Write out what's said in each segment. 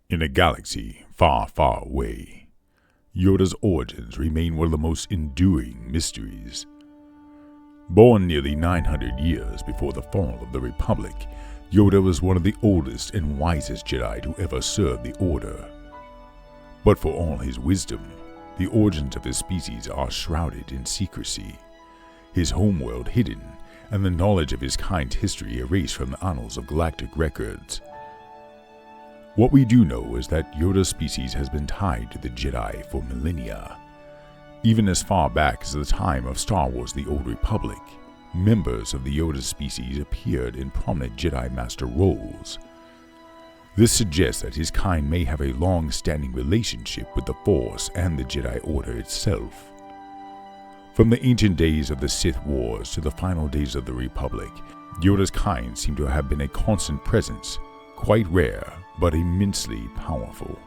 In a galaxy far, far away, Yoda's origins remain one of the most enduring mysteries. Born nearly 900 years before the fall of the Republic, Yoda was one of the oldest and wisest Jedi to ever serve the Order. But for all his wisdom, the origins of his species are shrouded in secrecy, his homeworld hidden, and the knowledge of his kind's history erased from the annals of galactic records. What we do know is that Yoda's species has been tied to the Jedi for millennia. Even as far back as the time of Star Wars: The Old Republic, members of the Yoda species appeared in prominent Jedi Master roles. This suggests that his kind may have a long-standing relationship with the Force and the Jedi Order itself. From the ancient days of the Sith Wars to the final days of the Republic, Yoda's kind seem to have been a constant presence, quite rare, but immensely powerful.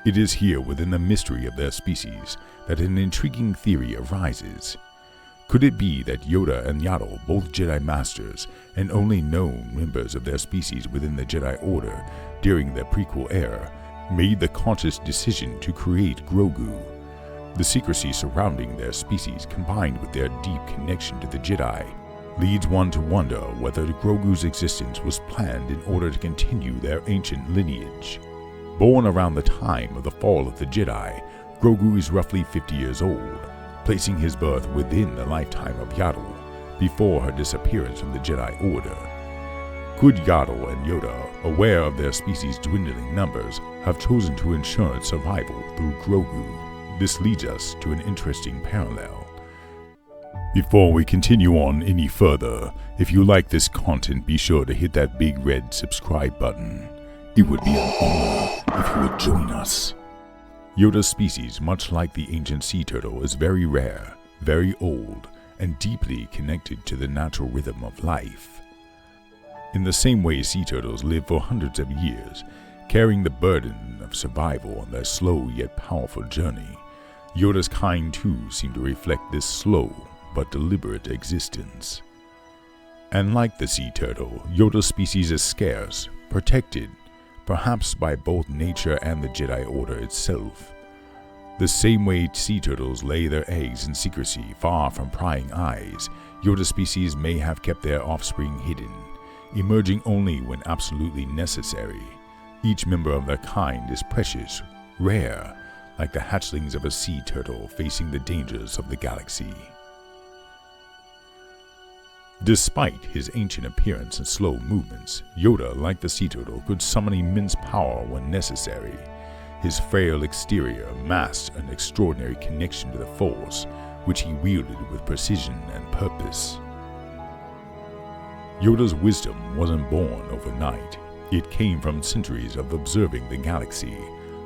It is here within the mystery of their species that an intriguing theory arises. Could it be that Yoda and Yaddle, both Jedi Masters and only known members of their species within the Jedi Order during their prequel era, made the conscious decision to create Grogu? The secrecy surrounding their species, combined with their deep connection to the Jedi, leads one to wonder whether Grogu's existence was planned in order to continue their ancient lineage. Born around the time of the fall of the Jedi, Grogu is roughly 50 years old, placing his birth within the lifetime of Yaddle, before her disappearance from the Jedi Order. Could Yaddle and Yoda, aware of their species' dwindling numbers, have chosen to ensure its survival through Grogu? This leads us to an interesting parallel. Before we continue on any further, if you like this content, be sure to hit that big red subscribe button. It would be an honor if you would join us. Yoda's species, much like the ancient sea turtle, is very rare, very old, and deeply connected to the natural rhythm of life. In the same way sea turtles live for hundreds of years, carrying the burden of survival on their slow yet powerful journey, Yoda's kind too seem to reflect this slow but deliberate existence. And like the sea turtle, Yoda's species is scarce, protected, perhaps by both nature and the Jedi Order itself. The same way sea turtles lay their eggs in secrecy far from prying eyes, Yoda species may have kept their offspring hidden, emerging only when absolutely necessary. Each member of their kind is precious, rare, like the hatchlings of a sea turtle facing the dangers of the galaxy. Despite his ancient appearance and slow movements, Yoda, like the sea turtle, could summon immense power when necessary. His frail exterior masked an extraordinary connection to the Force, which he wielded with precision and purpose. Yoda's wisdom wasn't born overnight. It came from centuries of observing the galaxy,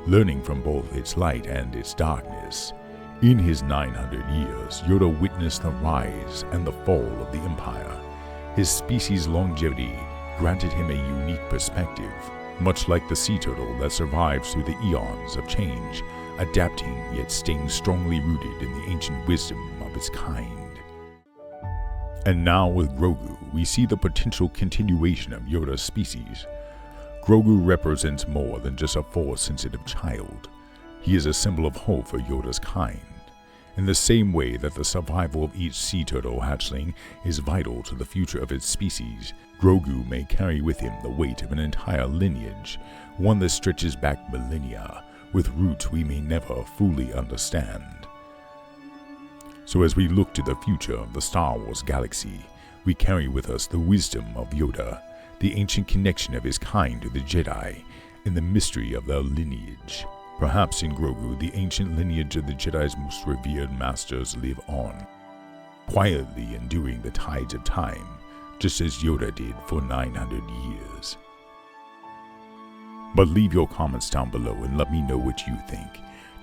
learning from both its light and its darkness. In his 900 years, Yoda witnessed the rise and the fall of the Empire. His species' longevity granted him a unique perspective, much like the sea turtle that survives through the eons of change, adapting yet staying strongly rooted in the ancient wisdom of its kind. And now with Grogu, we see the potential continuation of Yoda's species. Grogu represents more than just a Force-sensitive child. He is a symbol of hope for Yoda's kind. In the same way that the survival of each sea turtle hatchling is vital to the future of its species, Grogu may carry with him the weight of an entire lineage, one that stretches back millennia, with roots we may never fully understand. So as we look to the future of the Star Wars galaxy, we carry with us the wisdom of Yoda, the ancient connection of his kind to the Jedi, and the mystery of their lineage. Perhaps in Grogu, the ancient lineage of the Jedi's most revered masters live on, quietly enduring the tides of time, just as Yoda did for 900 years. But leave your comments down below and let me know what you think.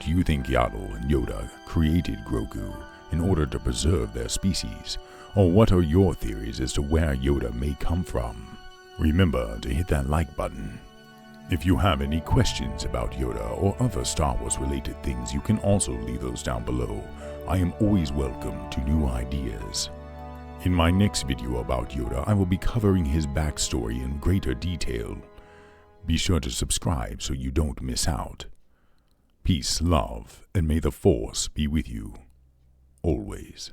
Do you think Yaddle and Yoda created Grogu in order to preserve their species? Or what are your theories as to where Yoda may come from? Remember to hit that like button. If you have any questions about Yoda or other Star Wars related things, you can also leave those down below. I am always welcome to new ideas. In my next video about Yoda, I will be covering his backstory in greater detail. Be sure to subscribe so you don't miss out. Peace, love, and may the Force be with you, always.